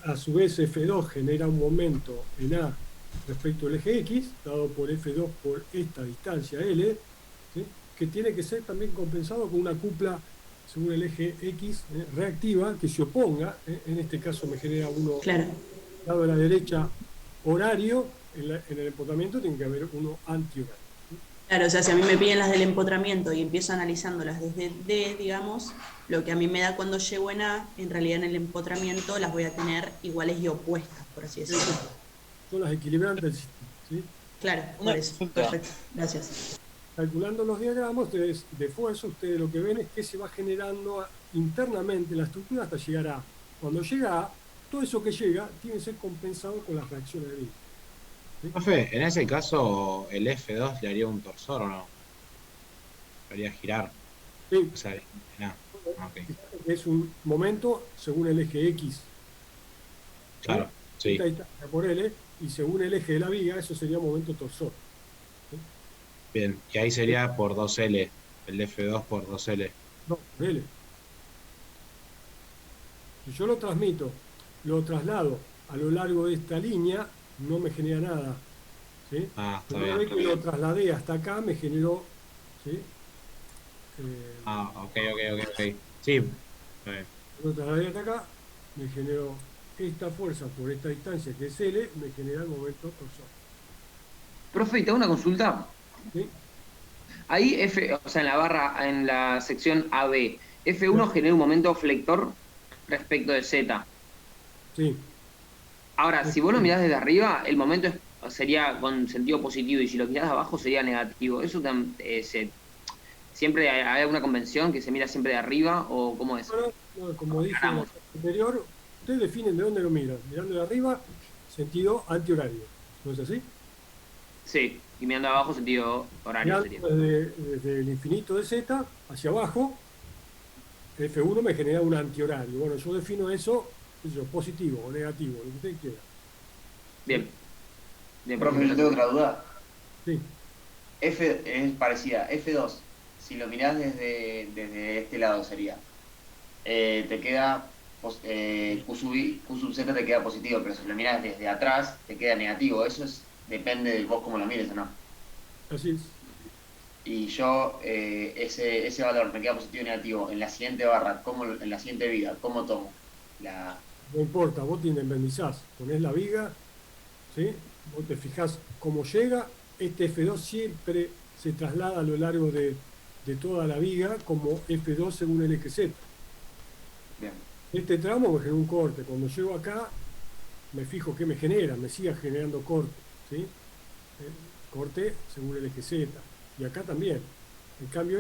A su vez F2 genera un momento en A respecto al eje X, dado por F2 por esta distancia L, ¿sí? Que tiene que ser también compensado con una cupla según el eje X reactiva que se oponga. En este caso me genera uno Claro. lado de la derecha horario, en el empotramiento tiene que haber uno antihorario. Claro, o sea, si a mí me piden las del empotramiento y empiezo analizándolas desde D, digamos, lo que a mí me da cuando llego en A, en realidad en el empotramiento las voy a tener iguales y opuestas, por así decirlo. Exacto. Son las equilibrantes del sistema. ¿Sí? Claro, por Una eso. consulta. Perfecto, gracias. Calculando los diagramas ustedes, de fuerza, ustedes lo que ven es que se va generando internamente la estructura hasta llegar a. Cuando llega a, todo eso que llega tiene que ser compensado con las reacciones de Wien. ¿Sí? Profe, en ese caso, el F2 le haría un torsor o no, lo haría girar. Sí. O sea, no. Ok. Fíjate que es un momento según el eje X. ¿Sí? Claro, Esta sí. distancia por L, y según el eje de la viga, eso sería momento torsor. ¿Sí? Bien. Y ahí sería por 2L. El F2 por 2L. No, por L. Si yo lo transmito, lo traslado a lo largo de esta línea, no me genera nada. ¿Sí? Ah, está Pero una bien. vez que lo trasladé hasta acá, me generó. ¿Sí? Ah, ok. Sí, está bien. Lo trasladé hasta acá, me generó esta fuerza por esta distancia que es L, me genera el momento torsor. Profe, y te hago una consulta. ¿Sí? Ahí o sea, en la barra, en la sección AB, F1 Claro. genera un momento flector respecto de Z. Sí. Ahora, si vos lo mirás desde arriba, el momento sería con sentido positivo, y si lo mirás de abajo sería negativo. ¿Eso siempre hay alguna convención que se mira siempre de arriba, o cómo es? Bueno, no, como dije en la Aclaramos. clase anterior, ustedes definen de dónde lo miran. Mirando de arriba, sentido antihorario. ¿No es así? Sí, y mirando abajo sentido horario sería. Mirando desde el infinito de Z hacia abajo, F1 me genera un antihorario. Bueno, yo defino eso, qué sé yo, positivo o negativo, lo que usted quiera. ¿Sí? Bien, bien, Profe, perfecto. yo tengo otra duda. Sí, F es parecida. F2, si lo mirás desde este lado sería. Te queda, Q sub Z te queda positivo, pero si lo mirás desde atrás te queda negativo. Depende de vos cómo lo mires o no. así es. Y yo, ese valor me queda positivo o negativo en la siguiente barra, en la siguiente viga, ¿cómo tomo? La... No importa, vos te independizás, ponés la viga, ¿sí? Vos te fijás cómo llega, este F2 siempre se traslada a lo largo de toda la viga como F2 según el eje Z. Bien, Este tramo me genera un corte, cuando llego acá me fijo qué me genera, me siga generando corte, ¿sí? Corte según el eje Z, y acá también. En cambio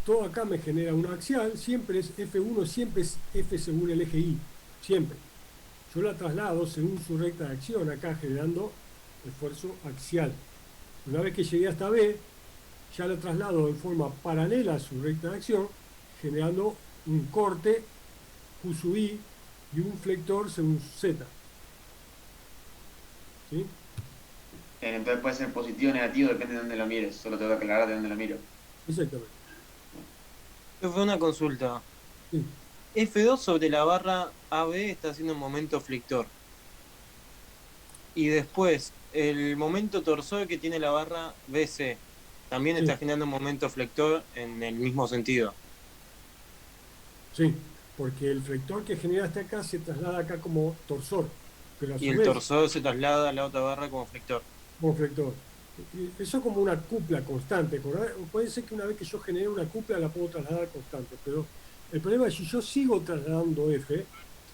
todo acá me genera una axial, siempre es F1, siempre es F según el eje Y, siempre. Yo la traslado según su recta de acción, acá generando esfuerzo axial. Una vez que llegué hasta B, ya la traslado en forma paralela a su recta de acción, generando un corte Q sub I y un flector según Z. ¿Sí? entonces puede ser positivo o negativo, depende de dónde lo mires. Solo tengo que aclarar de dónde lo miro. Exactamente. Fue una consulta. Sí. F2 sobre la barra AB está haciendo un momento flector. Y después, el momento torsor que tiene la barra BC también Sí. está generando un momento flector en el mismo sentido. Sí, porque el flector que genera hasta acá se traslada acá como torsor, pero a Y su el vez torsor se traslada a la otra barra como flector. como flector. Eso es como una cupla constante. Puede ser que una vez que yo genere una cupla la puedo trasladar constante, pero el problema es si yo sigo trasladando F,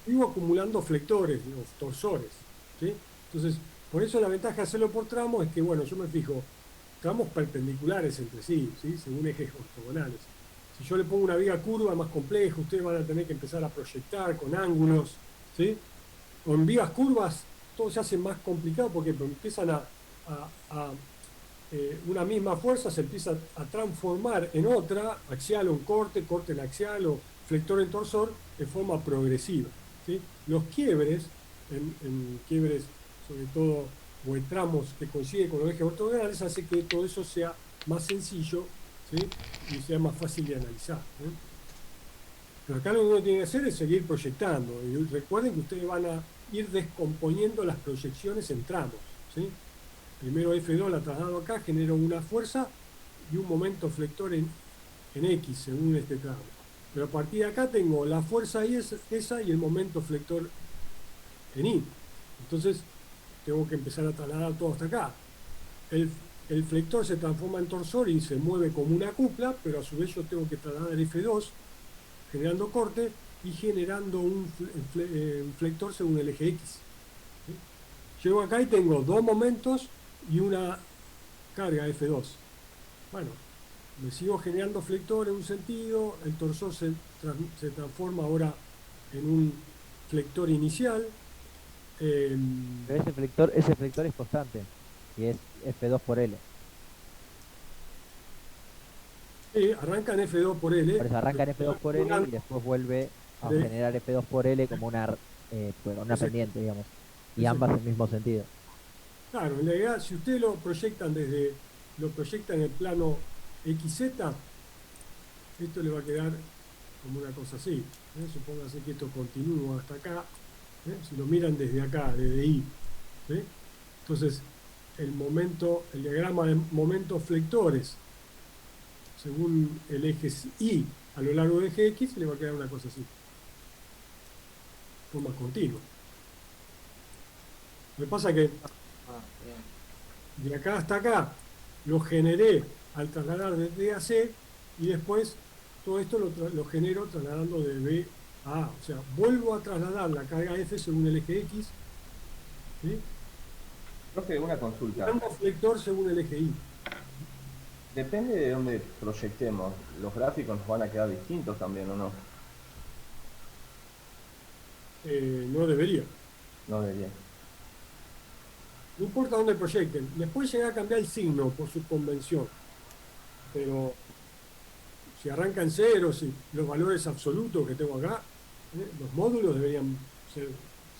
sigo acumulando flectores, los torsores. ¿Sí? Entonces, por eso la ventaja de hacerlo por tramos es que, bueno, yo me fijo tramos perpendiculares entre sí, ¿sí? Según ejes ortogonales. Si yo le pongo una viga curva más compleja, ustedes van a tener que empezar a proyectar con ángulos, ¿sí? O en vigas curvas todo se hace más complicado porque empiezan a una misma fuerza se empieza a transformar en otra, axial o en corte, corte en axial o flector en torsor, de forma progresiva. ¿Sí? Los quiebres, en quiebres sobre todo, o en tramos que coinciden con los ejes ortogonales, hace que todo eso sea más sencillo, ¿sí? Y sea más fácil de analizar. Pero acá lo que uno tiene que hacer es seguir proyectando. Y recuerden que ustedes van a ir descomponiendo las proyecciones en tramos, ¿sí? Primero F2 la traslado acá, genero una fuerza y un momento flector en X, según este tramo. Pero a partir de acá tengo la fuerza y esa y el momento flector en Y. Entonces tengo que empezar a trasladar todo hasta acá. El flector se transforma en torsor y se mueve como una cupla, pero a su vez yo tengo que trasladar F2 generando corte y generando un flector según el eje X. ¿Sí? Llego acá y tengo dos momentos y una carga F2. Bueno, me sigo generando flector en un sentido, el torsor se transforma ahora en un flector inicial. Pero ese flector es constante, y es F2 por L. Arranca en F2 por L. Por eso arranca en F2 por L y después vuelve a generar F2 por L como una pendiente, digamos. Y ambas en el mismo sentido. Claro, en realidad, si ustedes lo proyectan en el plano XZ, esto le va a quedar como una cosa así. Supóngase que esto continúa hasta acá. Si lo miran desde acá, desde Y. ¿Sí? Entonces, el diagrama de momentos flectores, según el eje Y a lo largo del eje X, le va a quedar una cosa así. Forma continua. Lo que pasa que de acá hasta acá lo generé al trasladar de D a C y después todo esto lo genero trasladando de B a A. O sea, vuelvo a trasladar la carga F según el eje X. ¿Sí? Profe, una consulta. Dando flector según el eje Y. Depende de dónde proyectemos. Los gráficos nos van a quedar distintos también, ¿o no? No debería. No debería. No importa dónde proyecten. Les puede llegar a cambiar el signo por su convención. Pero si arrancan cero, si los valores absolutos que tengo acá, los módulos deberían ser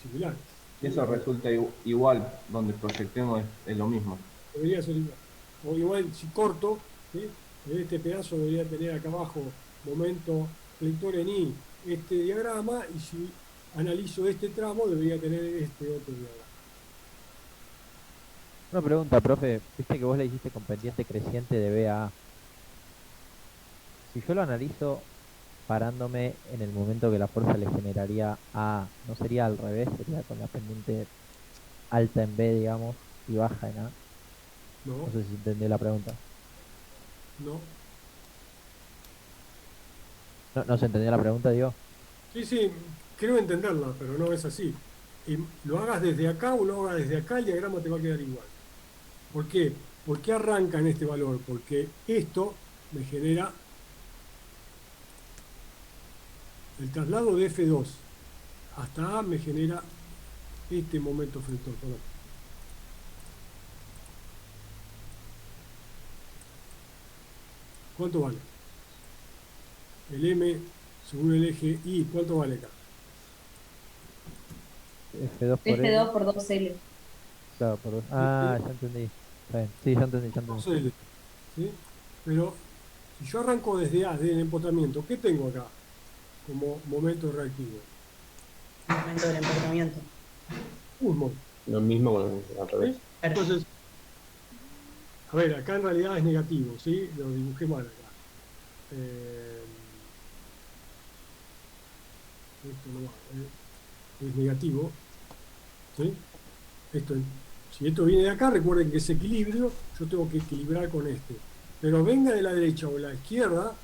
similares. Y eso resulta igual, donde proyectemos es lo mismo. Debería ser igual. O igual, si corto, ¿sí? En este pedazo debería tener acá abajo momento flector en Y, este diagrama, y si analizo este tramo, debería tener este otro diagrama. Una pregunta, profe. Viste que vos le hiciste con pendiente creciente de B a A. Si yo lo analizo parándome en el momento que la fuerza le generaría a A, ¿no sería al revés? Sería con la pendiente alta en B, digamos, y baja en A. No, No sé si entendí la pregunta. no. No se entendió la pregunta, digo. Sí, creo entenderla, pero no es así. Y lo hagas desde acá o lo hagas desde acá, el diagrama te va a quedar igual. ¿Por qué? ¿Por qué arranca en este valor? Porque esto me genera el traslado de F2 hasta A, me genera este momento flector. Perdón. ¿Cuánto vale? El M según el eje Y, ¿cuánto vale acá? F2 por L. F2 por 2L. Claro, por dos. Ah, ya entendí. Está bien. Sí, ya entendí. 2L, ¿sí? Pero si yo arranco desde A, desde el empotramiento, ¿qué tengo acá como momento reactivo? Momento del empotramiento. Un momento. Lo mismo al revés. Entonces, a ver, acá en realidad es negativo, ¿sí? Lo dibujé mal acá. Esto no va, es negativo, ¿sí? Si esto viene de acá, recuerden que ese equilibrio yo tengo que equilibrar con este. Pero venga de la derecha o la izquierda,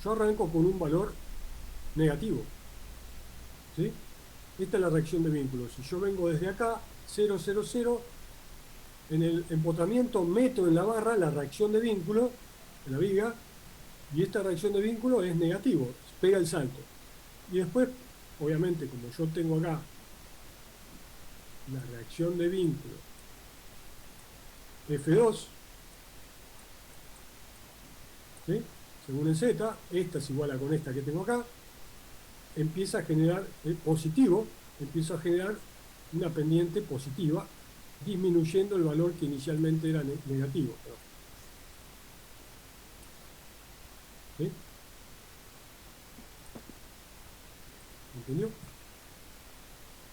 yo arranco con un valor negativo, ¿sí? Esta es la reacción de vínculo. Si yo vengo desde acá, 0, 0, 0, en el empotramiento meto en la barra la reacción de vínculo, en la viga, y esta reacción de vínculo es negativo, pega el salto. Y después, obviamente, como yo tengo acá la reacción de vínculo F2, ¿sí? Según el Z, esta es igual a con esta que tengo acá, empieza a generar positivo, empiezo a generar una pendiente positiva, disminuyendo el valor que inicialmente era negativo. ¿Sí? ¿Entendió?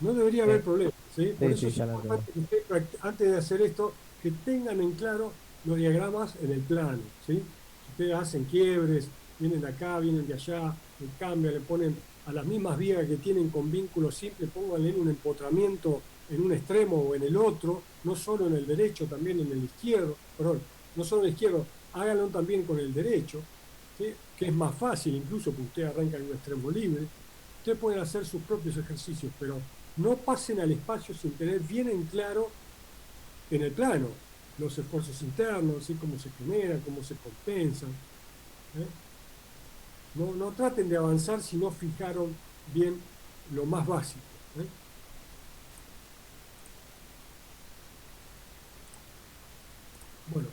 No debería haber problema, ¿sí? Por Sí, eso sí, es ya lo importante que ustedes antes de hacer esto, que tengan en claro los diagramas en el plano, ¿sí? Si ustedes hacen quiebres, vienen de acá, vienen de allá, le cambian, le ponen a las mismas vigas que tienen con vínculos simples, pónganle un empotramiento en un extremo o en el otro, no solo en el derecho, también en el izquierdo, perdón, no solo en el izquierdo, háganlo también con el derecho, ¿sí? Que es más fácil incluso porque ustedes arrancan en un extremo libre. Ustedes pueden hacer sus propios ejercicios, pero no pasen al espacio sin tener bien en claro en el plano los esfuerzos internos, ¿sí? Cómo se generan, cómo se compensan. ¿Eh? No traten de avanzar si no fijaron bien lo más básico. ¿Eh? Bueno,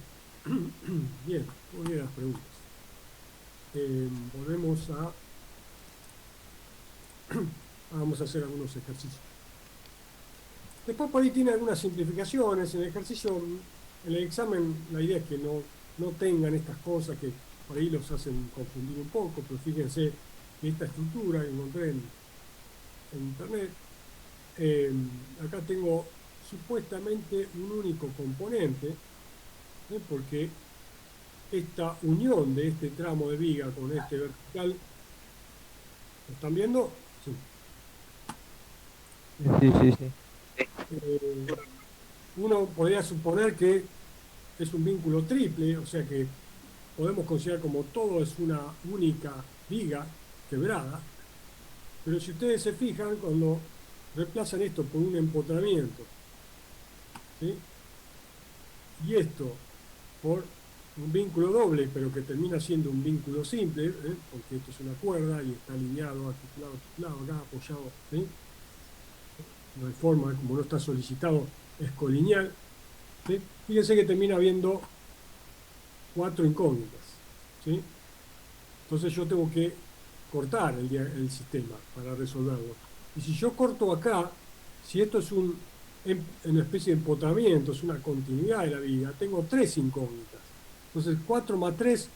bien, muy bien las preguntas. Volvemos a... Vamos a hacer algunos ejercicios. Después por ahí tiene algunas simplificaciones. En el ejercicio, en el examen, la idea es que no tengan estas cosas que por ahí los hacen confundir un poco, pero fíjense que esta estructura que encontré en internet, acá tengo supuestamente un único componente, porque esta unión de este tramo de viga con este vertical, ¿lo están viendo? Sí. Sí. Uno podría suponer que es un vínculo triple, o sea que podemos considerar como todo es una única viga quebrada, pero si ustedes se fijan, cuando reemplazan esto por un empotramiento, ¿sí? Y esto por un vínculo doble, pero que termina siendo un vínculo simple, porque esto es una cuerda y está alineado, articulado, acá apoyado, ¿sí? No hay forma, como no está solicitado, es colineal. ¿Sí? Fíjense que termina habiendo 4 incógnitas, ¿sí? Entonces yo tengo que cortar el sistema para resolverlo. Y si yo corto acá, si esto es una especie de empotramiento, es una continuidad de la viga, tengo 3 incógnitas. Entonces 4 más 3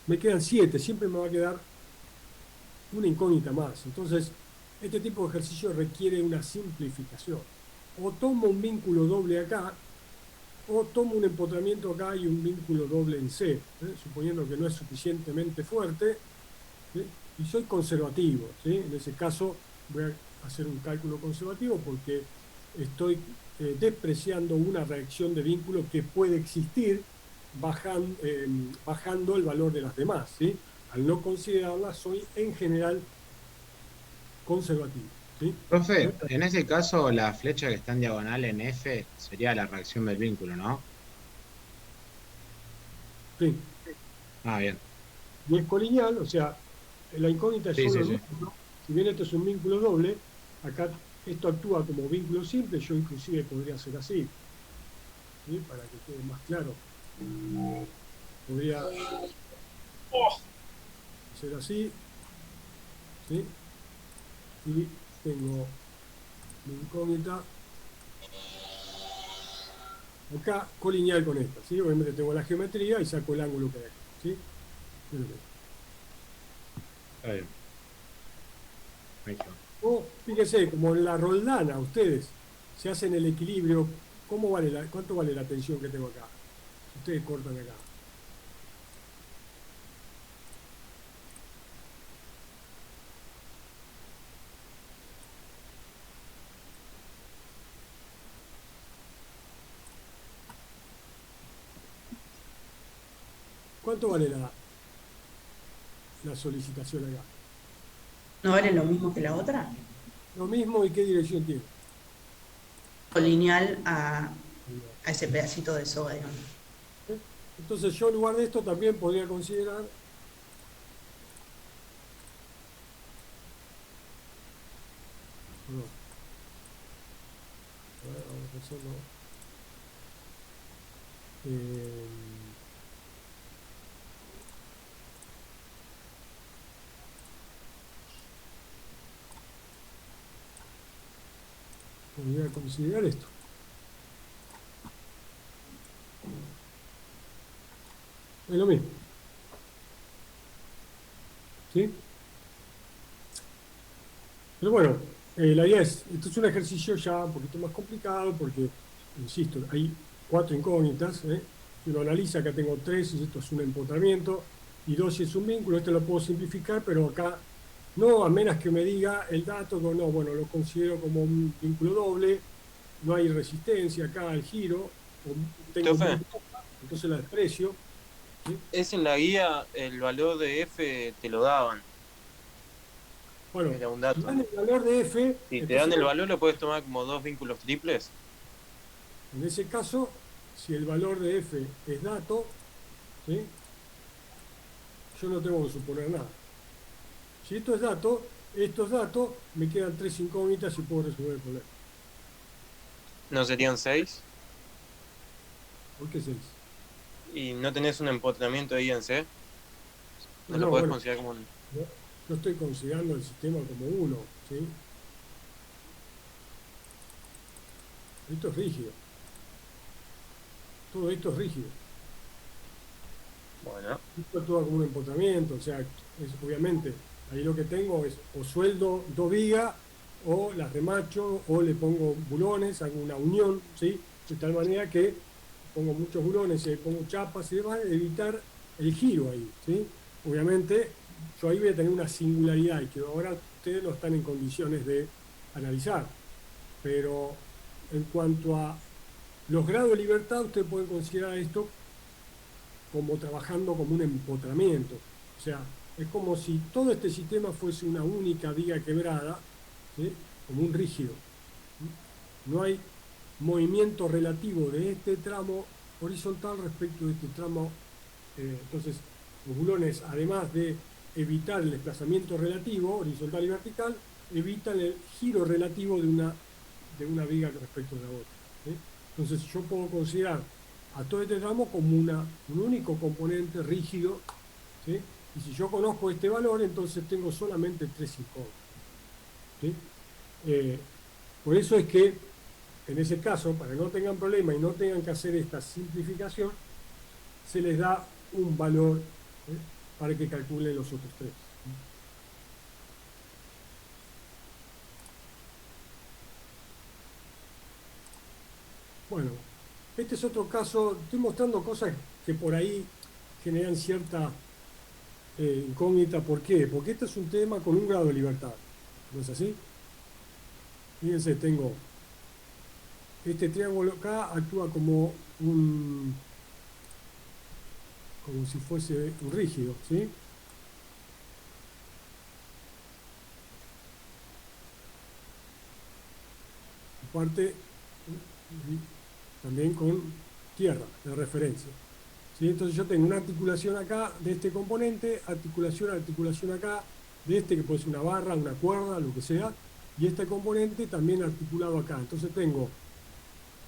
me quedan 7, siempre me va a quedar una incógnita más. Entonces este tipo de ejercicio requiere una simplificación. O tomo un vínculo doble acá, o tomo un empotramiento acá y un vínculo doble en C, suponiendo que no es suficientemente fuerte, ¿sí? Y soy conservativo, ¿sí? En ese caso voy a hacer un cálculo conservativo porque estoy despreciando una reacción de vínculo que puede existir bajando el valor de las demás, ¿sí? Al no considerarlas soy en general conservativo, ¿sí? Profe, en ese caso la flecha que está en diagonal en F sería la reacción del vínculo, ¿no? Sí. Ah, bien. Y es colineal, o sea, la incógnita es Sí, solo sí, el sí. número. Si bien esto es un vínculo doble, acá esto actúa como vínculo simple, yo inclusive podría hacer así, ¿sí? Para que quede más claro. Podría hacer así, ¿sí? Y tengo mi incógnita acá colineal con esta, ¿sí? Obviamente tengo la geometría y saco el ángulo que hay acá, ¿sí? Está bien. Ahí está. O fíjense, como en la roldana, ustedes se hacen el equilibrio, ¿cuánto vale la tensión que tengo acá? Si ustedes cortan acá. ¿Cuánto vale la solicitación acá? ¿No vale lo mismo que la otra? Lo mismo, ¿y qué dirección tiene? O lineal a ese pedacito de soga, digamos. ¿Eh? Entonces yo en lugar de esto también podría considerar no. A ver, vamos a hacerlo. Podría considerar esto. Es lo mismo. ¿Sí? Pero bueno, la idea es, esto es un ejercicio ya un poquito más complicado porque, insisto, hay 4 incógnitas. Si uno analiza, acá tengo 3, y esto es un empotramiento, y 2 si es un vínculo. Este lo puedo simplificar, pero acá no, a menos que me diga el dato, no, bueno, lo considero como un vínculo doble, no hay resistencia acá al giro, tengo Profe. entonces la desprecio. ¿Sí? Es en la guía, el valor de F te lo daban. Bueno, Era un si dato. dan el valor de F, Si te entonces, dan el valor, lo puedes tomar como 2 vínculos triples. en ese caso, si el valor de F es dato, ¿sí? Yo no tengo que suponer nada. Si esto es dato, estos datos, me quedan 3 incógnitas y puedo resolver el problema. ¿No serían 6? ¿Por qué 6? ¿Y no tenés un empotramiento ahí en C? ¿No lo No, podés bueno, considerar como un... yo estoy considerando el sistema como uno, ¿sí? Esto es rígido. Todo esto es rígido. Bueno, Esto actúa como un empotramiento, o sea, obviamente, ahí lo que tengo es o sueldo 2 vigas, o las remacho, o le pongo bulones, hago una unión, ¿sí? De tal manera que pongo muchos bulones, pongo chapas y demás, evitar el giro ahí, ¿sí? Obviamente, yo ahí voy a tener una singularidad y que ahora ustedes no están en condiciones de analizar, pero en cuanto a los grados de libertad, ustedes pueden considerar esto como trabajando como un empotramiento. O sea, es como si todo este sistema fuese una única viga quebrada, ¿sí? Como un rígido. No hay movimiento relativo de este tramo horizontal respecto de este tramo. Entonces, los bulones, además de evitar el desplazamiento relativo, horizontal y vertical, evitan el giro relativo de una viga respecto de la otra, ¿sí? Entonces, yo puedo considerar a todo este tramo como un único componente rígido, ¿sí? Y si yo conozco este valor, entonces tengo solamente 3 incógnitas, ¿sí? Por eso es que, en ese caso, para que no tengan problema y no tengan que hacer esta simplificación, se les da un valor, ¿sí? Para que calculen los otros 3. Bueno, este es otro caso, estoy mostrando cosas que por ahí generan cierta incógnita. ¿Por qué? Porque este es un tema con un grado de libertad, ¿no es así? Fíjense, tengo este triángulo acá, actúa como si fuese un rígido, ¿sí? Aparte, también con tierra de referencia, ¿sí? Entonces yo tengo una articulación acá de este componente, articulación acá de este, que puede ser una barra, una cuerda, lo que sea, y este componente también articulado acá. Entonces tengo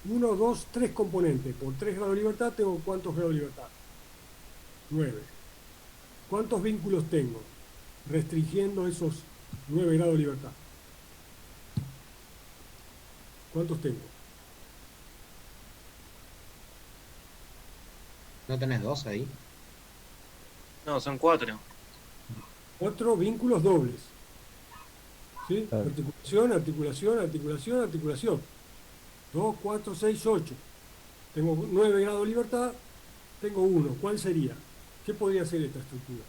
1, 2, 3 componentes. Por 3 grados de libertad tengo ¿cuántos grados de libertad? 9. ¿Cuántos vínculos tengo? Restringiendo esos 9 grados de libertad. ¿Cuántos tengo? ¿No tenés 2 ahí? no, son 4. 4 vínculos dobles, ¿sí? Claro. Articulación, articulación, articulación, articulación. 2, 4, 6, 8. Tengo 9 grados de libertad, tengo 1. ¿Cuál sería? ¿Qué podría ser esta estructura?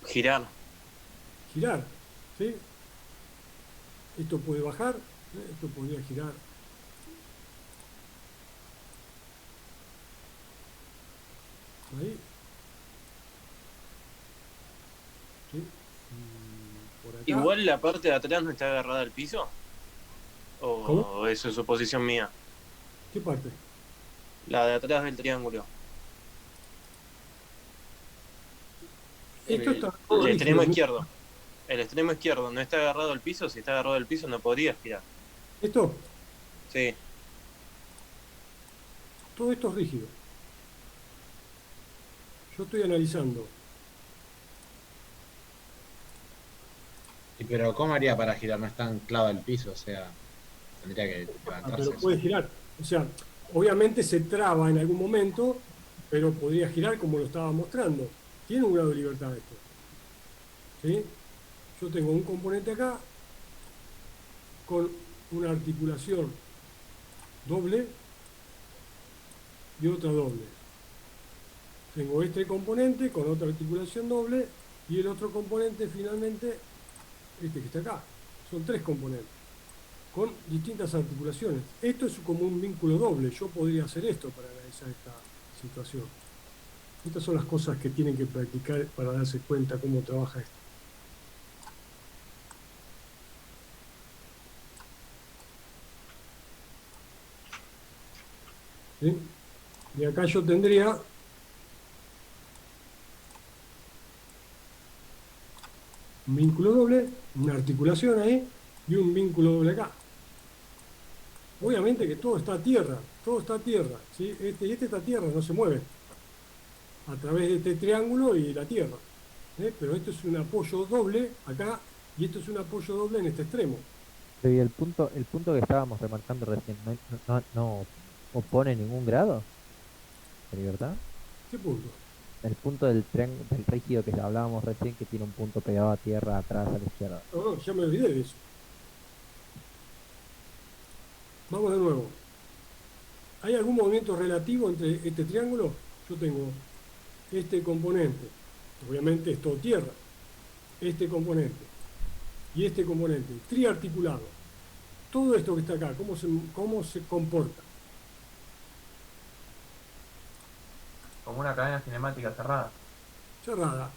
Girar. Girar, ¿sí? Esto puede bajar, esto podría girar. Ahí. ¿Sí? Por acá. Igual la parte de atrás no está agarrada al piso. ¿O ¿Cómo? eso es suposición mía? ¿Qué parte? La de atrás del triángulo. Esto está El todo extremo rígido. izquierdo. El extremo izquierdo no está agarrado al piso. Si está agarrado al piso no podría girar. Esto, Sí. todo esto es rígido. Yo estoy analizando. ¿Y pero cómo haría para girar? No está anclado al piso, o sea, tendría que levantarse. Pero puede girar. O sea, obviamente se traba en algún momento, pero podría girar como lo estaba mostrando. Tiene un grado de libertad esto, ¿sí? yo tengo un componente acá con una articulación doble y otra doble. Tengo este componente con otra articulación doble y el otro componente finalmente, este que está acá. Son 3 componentes con distintas articulaciones. Esto es como un vínculo doble. Yo podría hacer esto para analizar esta situación. Estas son las cosas que tienen que practicar para darse cuenta cómo trabaja esto. ¿Sí? Y acá yo tendría un vínculo doble, una articulación ahí y un vínculo doble acá. Obviamente que todo está a tierra, ¿sí? Este está a tierra, no se mueve a través de este triángulo y la tierra. Pero esto es un apoyo doble acá y esto es un apoyo doble en este extremo. Pero y el punto que estábamos remarcando recién, ¿no opone ningún grado de libertad? ¿Qué punto? El punto del rígido que hablábamos recién, que tiene un punto pegado a tierra atrás a la izquierda. No, ya me olvidé de eso. Vamos de nuevo. ¿Hay algún movimiento relativo entre este triángulo? Yo tengo este componente, obviamente es todo tierra, este componente y este componente, triarticulado. Todo esto que está acá, ¿cómo se comporta? Como una cadena cinemática cerrada. Cerrada.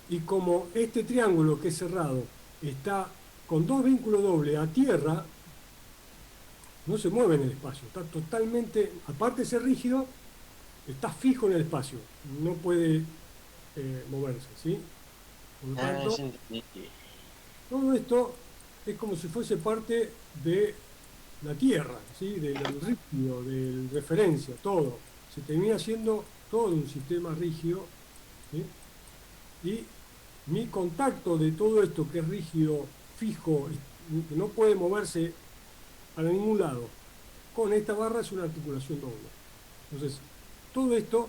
Y como este triángulo que es cerrado está con 2 vínculos dobles a tierra, no se mueve en el espacio, está totalmente, aparte de ser rígido, está fijo en el espacio, no puede moverse, ¿sí? Por lo tanto, todo esto es como si fuese parte de la Tierra, ¿sí? Del rígido, de referencia, todo. Se termina siendo todo un sistema rígido, ¿sí? Y mi contacto de todo esto que es rígido, fijo, que no puede moverse para ningún lado, con esta barra es una articulación doble. Entonces, todo esto,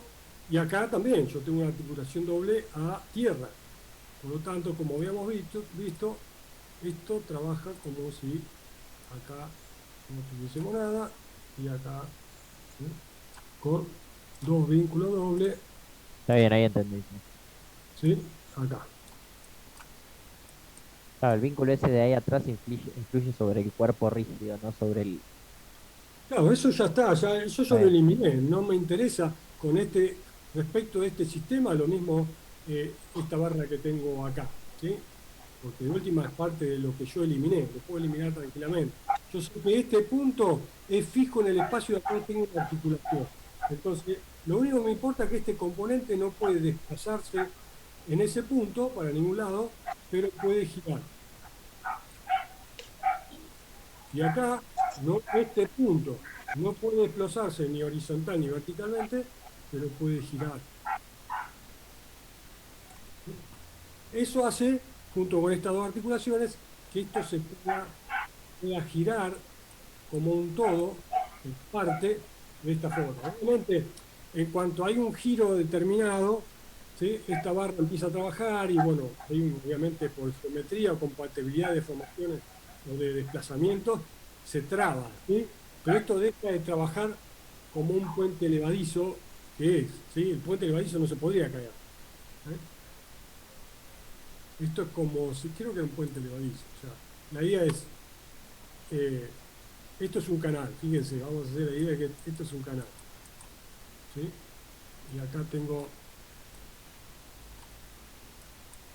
y acá también yo tengo una articulación doble a tierra. Por lo tanto, como habíamos visto, esto trabaja como si acá no tuviésemos nada y acá, ¿sí? Con 2 vínculos dobles. Está bien, ahí entendí. ¿Sí? Acá. Claro, el vínculo ese de ahí atrás influye sobre el cuerpo rígido, no sobre el... Claro, eso ya está, eso yo lo eliminé, no me interesa con respecto a este sistema, lo mismo esta barra que tengo acá, ¿sí? Porque de última es parte de lo que yo eliminé, lo puedo eliminar tranquilamente. Yo sé que este punto es fijo en el espacio y acá tengo una articulación. Entonces, lo único que me importa es que este componente no puede desplazarse en ese punto para ningún lado, pero puede girar. Y acá, este punto no puede desplazarse ni horizontal ni verticalmente, pero puede girar. Eso hace, junto con estas 2 articulaciones, que esto se pueda girar como un todo, en parte, de esta forma. Obviamente, en cuanto hay un giro determinado, ¿sí? Esta barra empieza a trabajar y bueno, obviamente por geometría o compatibilidad de formaciones o de desplazamientos, se traba, ¿sí? Pero esto deja de trabajar como un puente levadizo que es, ¿sí? El puente levadizo no se podría caer. Esto es como, si creo que es un puente levadizo, o sea, la idea es, esto es un canal, fíjense, vamos a hacer la idea de que esto es un canal, ¿sí? Y acá tengo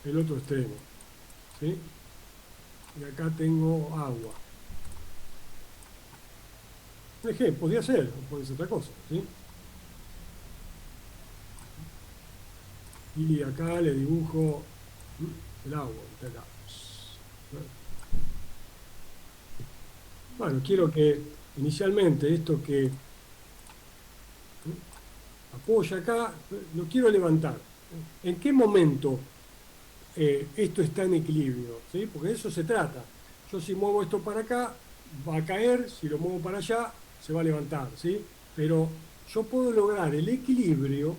el otro extremo, ¿sí? Y acá tengo agua. Un ejemplo, podría ser, o puede ser otra cosa, ¿sí? Y acá le dibujo el agua, de acá. Bueno, quiero que inicialmente esto que apoya acá, lo quiero levantar. ¿En qué momento esto está en equilibrio? ¿Sí? Porque de eso se trata. Yo si muevo esto para acá, va a caer, si lo muevo para allá, se va a levantar, ¿sí? Pero yo puedo lograr el equilibrio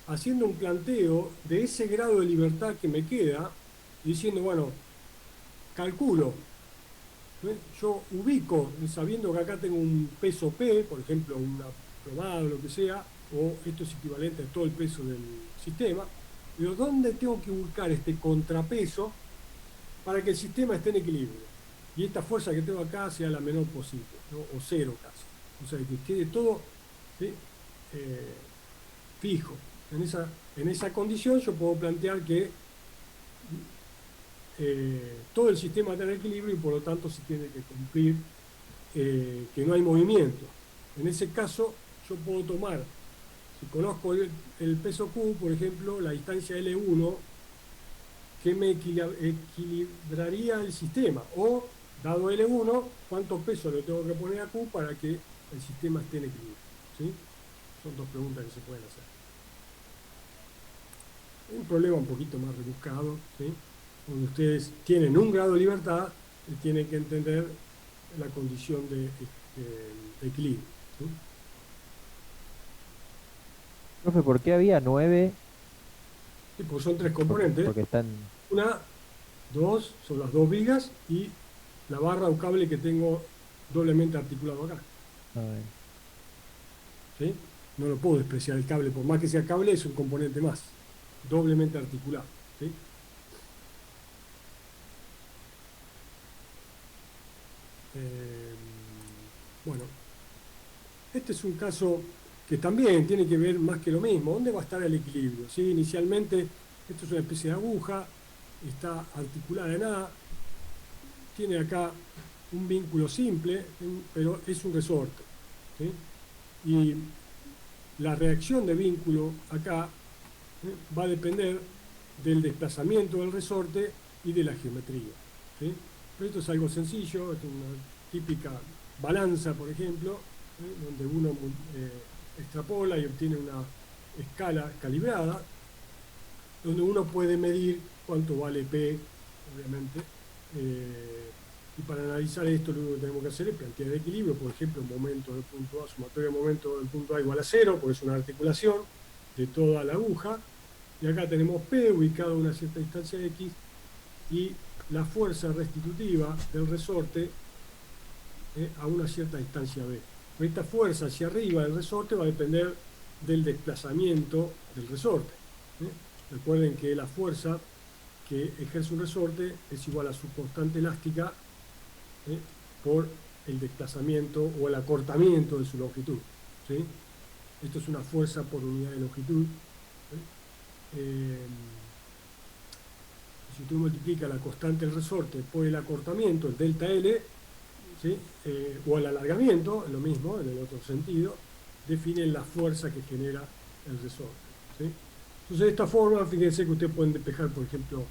haciendo un planteo de ese grado de libertad que me queda, diciendo, bueno, calculo, yo ubico, sabiendo que acá tengo un peso P, por ejemplo, una plomada o lo que sea, o esto es equivalente a todo el peso del sistema, digo, ¿dónde tengo que ubicar este contrapeso para que el sistema esté en equilibrio? Y esta fuerza que tengo acá sea la menor posible, ¿no? O cero casi. O sea, que quede todo, ¿sí? Fijo. En esa condición yo puedo plantear que todo el sistema está en equilibrio y por lo tanto se tiene que cumplir que no hay movimiento. En ese caso yo puedo tomar, si conozco el peso Q, por ejemplo, la distancia L1, que me equilibraría el sistema, o dado L1, cuánto peso le tengo que poner a Q para que el sistema esté en equilibrio, ¿sí? Son dos preguntas que se pueden hacer. Un problema un poquito más rebuscado, ¿sí? Donde ustedes tienen un grado de libertad y tienen que entender la condición de equilibrio, ¿sí? Profe, ¿por qué había 9? Sí, pues son tres componentes. Porque están... Una, dos, son las dos vigas y la barra o cable que tengo doblemente articulado acá. ¿Sí? No lo puedo despreciar el cable, por más que sea cable, es un componente más, doblemente articulado. ¿Sí? Bueno, este es un caso que también tiene que ver más que lo mismo. ¿Dónde va a estar el equilibrio? ¿Sí? Inicialmente, esto es una especie de aguja, está articulada en A, tiene acá un vínculo simple, pero es un resorte, ¿sí? Y la reacción de vínculo acá va a depender del desplazamiento del resorte y de la geometría, ¿sí? Pero esto es algo sencillo, es una típica balanza, por ejemplo, donde uno extrapola y obtiene una escala calibrada, donde uno puede medir cuánto vale P, obviamente, y para analizar esto lo único que tenemos que hacer es plantear el equilibrio, por ejemplo, momento del punto A, sumatoria de momento del punto A igual a 0, porque es una articulación de toda la aguja, y acá tenemos P ubicado a una cierta distancia X, y la fuerza restitutiva del resorte a una cierta distancia B. Esta fuerza hacia arriba del resorte va a depender del desplazamiento del resorte. Recuerden que la fuerza que ejerce un resorte es igual a su constante elástica por el desplazamiento o el acortamiento de su longitud, ¿sí? Esto es una fuerza por unidad de longitud. Si usted multiplica la constante del resorte por el acortamiento, el delta L, ¿sí? O el alargamiento, lo mismo, en el otro sentido, definen la fuerza que genera el resorte, ¿sí? Entonces, de esta forma, fíjense que ustedes pueden despejar, por ejemplo,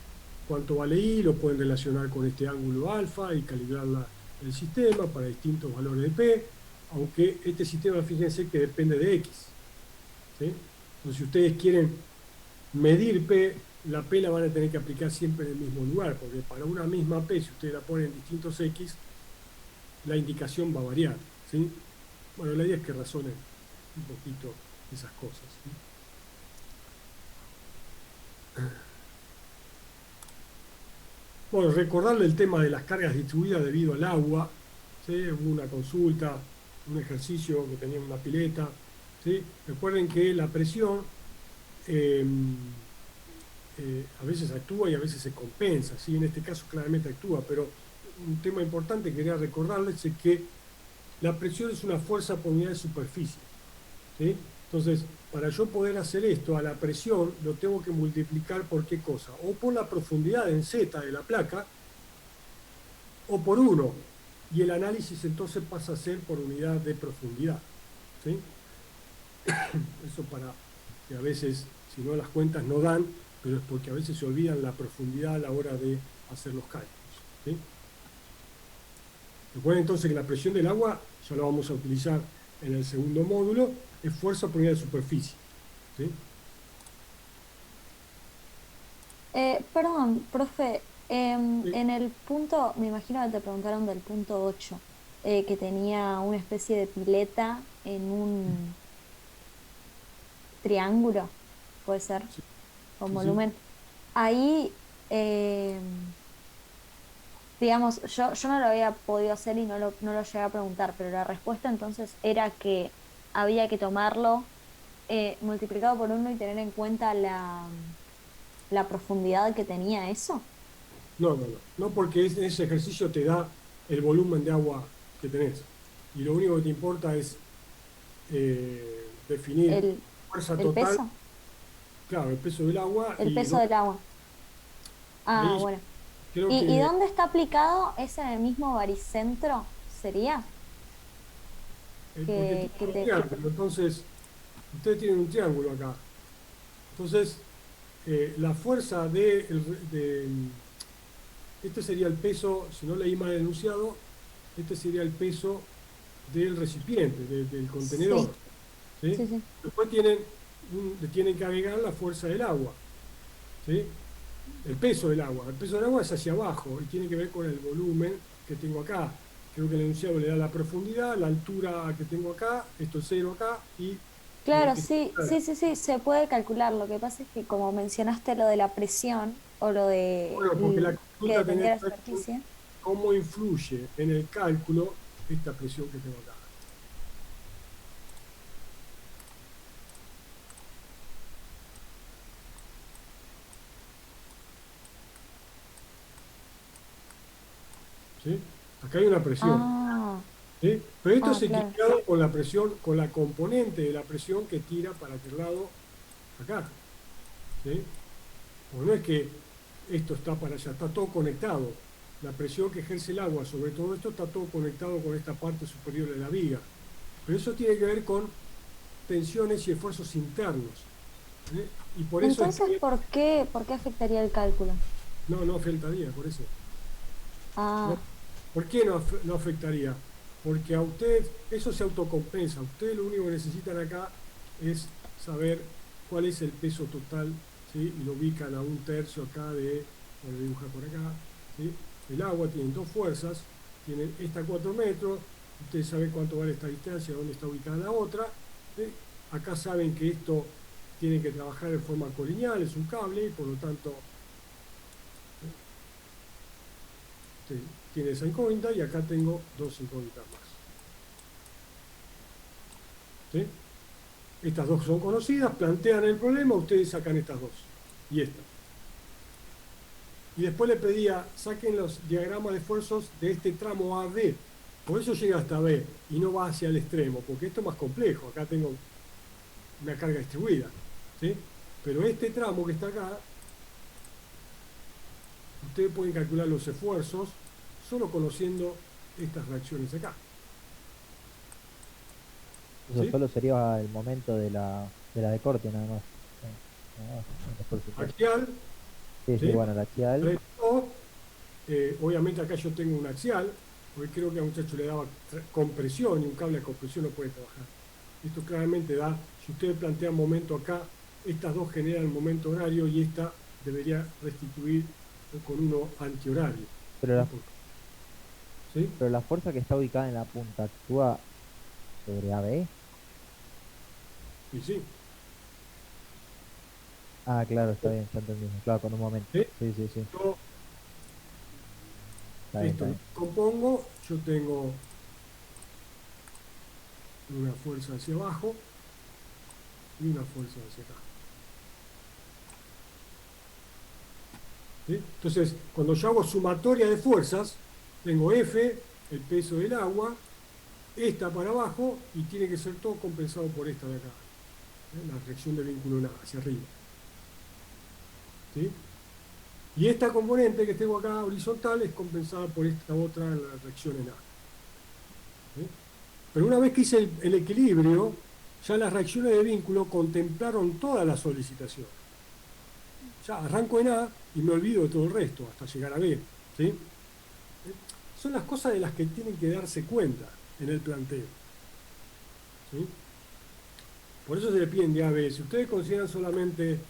cuánto vale I, lo pueden relacionar con este ángulo alfa y calibrar el sistema para distintos valores de P, aunque este sistema, fíjense que depende de X, ¿sí? Entonces, si ustedes quieren medir P, la P la van a tener que aplicar siempre en el mismo lugar, porque para una misma P, si ustedes la ponen en distintos X, la indicación va a variar, ¿sí? Bueno, la idea es que razonen un poquito esas cosas, ¿sí? Bueno, recordarle el tema de las cargas distribuidas debido al agua, ¿sí? Hubo una consulta, un ejercicio que tenía una pileta, ¿sí? Recuerden que la presión a veces actúa y a veces se compensa, ¿sí? En este caso claramente actúa, pero un tema importante que quería recordarles es que la presión es una fuerza por unidad de superficie, ¿sí? Entonces, para yo poder hacer esto a la presión, lo tengo que multiplicar por qué cosa, o por la profundidad en Z de la placa, o por 1, y el análisis entonces pasa a ser por unidad de profundidad, ¿sí? Eso para que a veces, si no, las cuentas no dan, pero es porque a veces se olvidan la profundidad a la hora de hacer los cálculos, ¿sí? Recuerden entonces que la presión del agua, ya lo vamos a utilizar en el segundo módulo, es fuerza por unidad de superficie, ¿sí? Perdón, profe, en el punto, me imagino que te preguntaron del punto 8, que tenía una especie de pileta en un triángulo, puede ser, con Sí, sí. volumen. Ahí Eh, digamos, yo no lo había podido hacer y no lo llegué a preguntar, pero la respuesta entonces era que había que tomarlo multiplicado por uno y tener en cuenta la profundidad que tenía eso. No, porque ese ejercicio te da el volumen de agua que tenés. Y lo único que te importa es definir El, fuerza el total, peso, claro, el peso del agua el y peso del agua. Ah, ahí bueno. creo ¿Y que dónde está aplicado? ¿Es en el mismo baricentro? ¿Sería? porque Que tiene un te... triángulo, entonces ustedes tienen un triángulo acá. Entonces, la fuerza este sería el peso, si no leí mal el enunciado, este sería el peso del recipiente, del Sí, contenedor. ¿Sí? sí, sí. Después le tienen que agregar la fuerza del agua. ¿Sí? El peso del agua. El peso del agua es hacia abajo y tiene que ver con el volumen que tengo acá. Creo que el enunciado le da la profundidad, la altura que tengo acá, esto es cero acá y Claro, esto sí, sí, sí, sí, se puede calcular. Lo que pasa es que como mencionaste lo de la presión o lo de bueno, porque la que consulta dependía tenía de la que ver con superficie. cómo influye en el cálculo esta presión que tengo acá. ¿Sí? Acá hay una presión. Ah, ¿Sí? Pero esto ah, es claro. equilibrado con la presión, con la componente de la presión que tira para aquel lado acá. ¿Sí? Porque no es que esto está para allá, está todo conectado. La presión que ejerce el agua sobre todo esto está todo conectado con esta parte superior de la viga. Pero eso tiene que ver con tensiones y esfuerzos internos. ¿Sí? Y por eso es Entonces, que por qué afectaría el cálculo? no afectaría, por eso. Ah, No. ¿Por qué no afectaría? Porque a usted eso se autocompensa. Ustedes lo único que necesitan acá es saber cuál es el peso total, ¿sí? Y lo ubican a un tercio acá voy a dibujar por acá, ¿sí? El agua tiene dos fuerzas, tiene esta 4 metros, ustedes saben cuánto vale esta distancia, dónde está ubicada la otra, ¿sí? Acá saben que esto tiene que trabajar en forma colineal, es un cable, y por lo tanto tiene esa incógnita y acá tengo dos incógnitas más. ¿Sí? Estas dos son conocidas, plantean el problema, ustedes sacan estas dos y esta. Y después le pedía, saquen los diagramas de esfuerzos de este tramo AB. Por eso llega hasta B y no va hacia el extremo, porque esto es más complejo. Acá tengo una carga distribuida. ¿Sí? Pero este tramo que está acá, ustedes pueden calcular los esfuerzos solo conociendo estas reacciones acá. Eso ¿Sí? solo sería el momento de de corte nada más. El esfuerzo. Axial, Sí, sí, ¿sí? bueno, la axial. Recto, obviamente acá yo tengo un axial, porque creo que a un muchacho le daba compresión y un cable de compresión no puede trabajar. Esto claramente da, si ustedes plantean momento acá, estas dos generan momento horario y esta debería restituir con uno antihorario. Pero la, ¿Sí? pero la fuerza que está ubicada en la punta actúa sobre AB. Y sí. Ah, claro, está bien, ya entendí. Claro, con un momento. ¿Sí? Sí, sí, sí. Yo Está bien, está esto lo bien. compongo, yo tengo una fuerza hacia abajo y una fuerza hacia acá. ¿Sí? Entonces, cuando yo hago sumatoria de fuerzas, tengo F, el peso del agua, esta para abajo y tiene que ser todo compensado por esta de acá, la reacción de vínculo en A, hacia arriba. ¿Sí? Y esta componente que tengo acá horizontal es compensada por esta otra en la reacción en A. ¿Sí? Pero una vez que hice el equilibrio, ya las reacciones de vínculo contemplaron toda la solicitación. Ya arranco en A y me olvido de todo el resto hasta llegar a B. ¿Sí? Son las cosas de las que tienen que darse cuenta en el planteo. ¿Sí? Por eso se le piden de A a B. Si ustedes consideran solamente,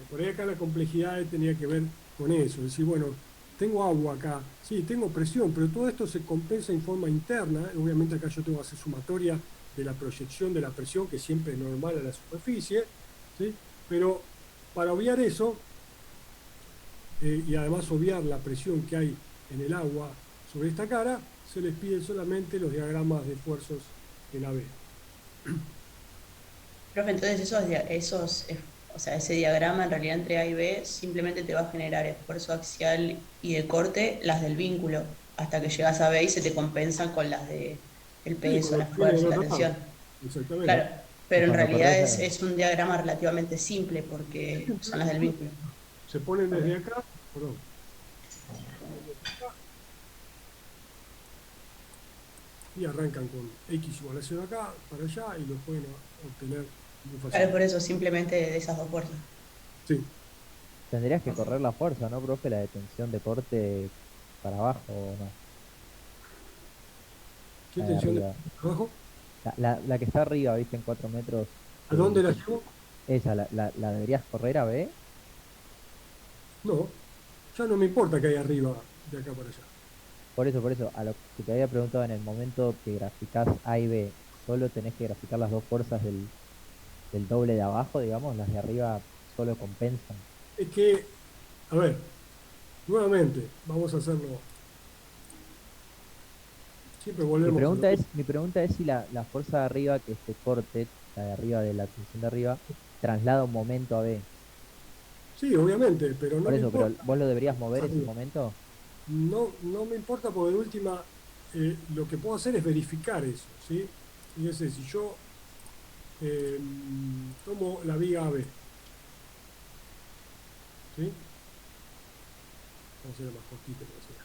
por ahí acá la complejidad tenía que ver con eso. Es decir, bueno, tengo agua acá, sí, tengo presión, pero todo esto se compensa en forma interna. Obviamente acá yo tengo que hacer sumatoria de la proyección de la presión, que siempre es normal a la superficie, ¿sí? Pero para obviar eso, y además obviar la presión que hay en el agua sobre esta cara, se les pide solamente los diagramas de esfuerzos en AB. Profe, entonces o sea, ese diagrama en realidad entre A y B simplemente te va a generar esfuerzo axial y de corte, las del vínculo, hasta que llegas a B y se te compensan con las de el Sí, peso, con la lo que viene fuerza del y la otro lado. tensión. Exactamente. Claro, pero en Cuando realidad corres, es un diagrama relativamente simple porque son las del vínculo. Se ponen Ok. desde acá, perdón, y arrancan con X igual a 0 acá, para allá, y lo pueden obtener muy Claro, fácilmente. por eso, simplemente de esas dos fuerzas. Sí, tendrías que correr la fuerza, ¿no, profe? La detención de corte para abajo, ¿o no? ¿qué La de tensión de arriba. abajo? La que está arriba, ¿viste? En 4 metros. ¿A dónde la llevo? Esa, la deberías correr a B. No, ya no me importa que hay arriba, de acá para allá. Por eso, a lo que te había preguntado en el momento que graficás A y B, solo tenés que graficar las dos fuerzas del doble de abajo, digamos, las de arriba solo compensan. Es que, a ver, nuevamente, vamos a hacerlo. Siempre volvemos a lo Mi pregunta es si la fuerza de arriba, que este corte, la de arriba de la tensión de arriba, traslada un momento a B. Sí, obviamente, pero no Por me eso, pero importa. vos lo deberías mover ese Arriba. momento. No me importa porque de última lo que puedo hacer es verificar eso, ¿sí? Fíjese, si yo tomo la viga AB, ¿sí? Vamos a hacerlo más cortito para hacer.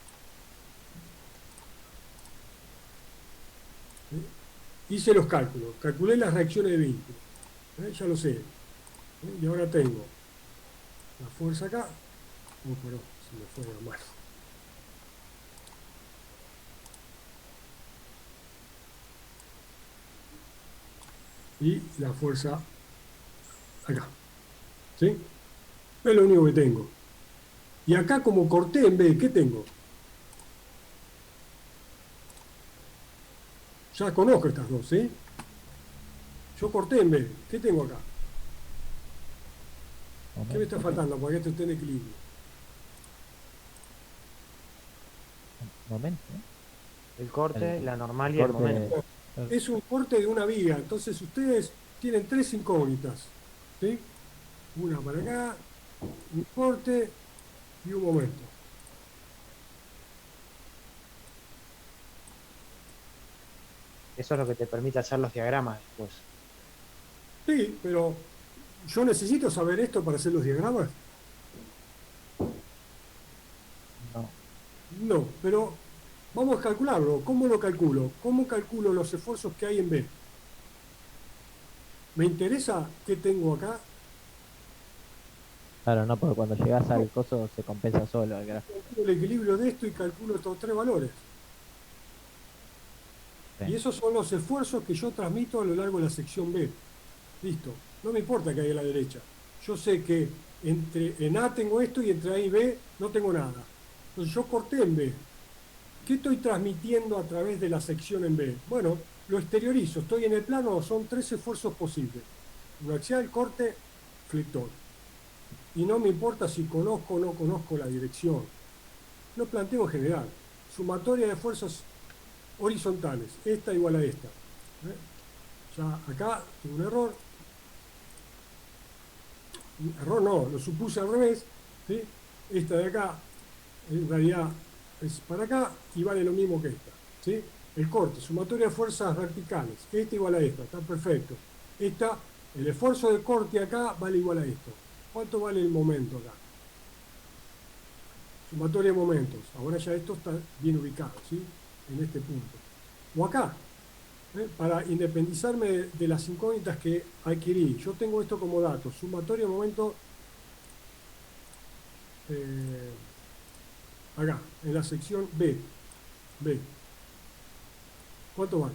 ¿Sí? Hice los cálculos, calculé las reacciones de vínculo, ya lo sé. Y ahora tengo la fuerza acá. Oh, perdón, se me fue la mano. Y la fuerza acá. ¿Sí? Es lo único que tengo. Y acá como corté en B, ¿qué tengo? Ya conozco estas dos, ¿sí? Yo corté en B, ¿qué tengo acá? ¿Qué me está faltando para que esto esté en equilibrio? Momento, ¿no? El corte, El- la normal el y el corte- momento. Es un corte de una viga, entonces ustedes tienen tres incógnitas, ¿sí? Una para acá, un corte y un momento. Eso es lo que te permite hacer los diagramas después. Sí, pero yo necesito saber esto para hacer los diagramas. No. No, pero vamos a calcularlo. ¿Cómo lo calculo? ¿Cómo calculo los esfuerzos que hay en B? ¿Me interesa qué tengo acá? Claro, no, porque cuando llegas al coso se compensa solo. Calculo el equilibrio de esto y calculo estos tres valores. Sí. Y esos son los esfuerzos que yo transmito a lo largo de la sección B. Listo. No me importa que haya a la derecha. Yo sé que en A tengo esto y entre A y B no tengo nada. Entonces yo corté en B. ¿Qué estoy transmitiendo a través de la sección en B? Bueno, lo exteriorizo. Estoy en el plano, son tres esfuerzos posibles. Un axial, corte, flector. Y no me importa si conozco o no conozco la dirección. Lo planteo en general. Sumatoria de fuerzas horizontales. Esta igual a esta. Ya acá tengo un error. Un error no, lo supuse al revés. ¿Sí? Esta de acá en realidad es para acá y vale lo mismo que esta. ¿Sí? El corte, sumatoria de fuerzas verticales. Esta igual a esta, está perfecto. Esta, el esfuerzo de corte acá vale igual a esto. ¿Cuánto vale el momento acá? Sumatoria de momentos. Ahora ya esto está bien ubicado, ¿sí? En este punto. O acá, para independizarme de las incógnitas que adquirí. Yo tengo esto como dato. Sumatoria de momento acá, en la sección B. B. ¿Cuánto vale?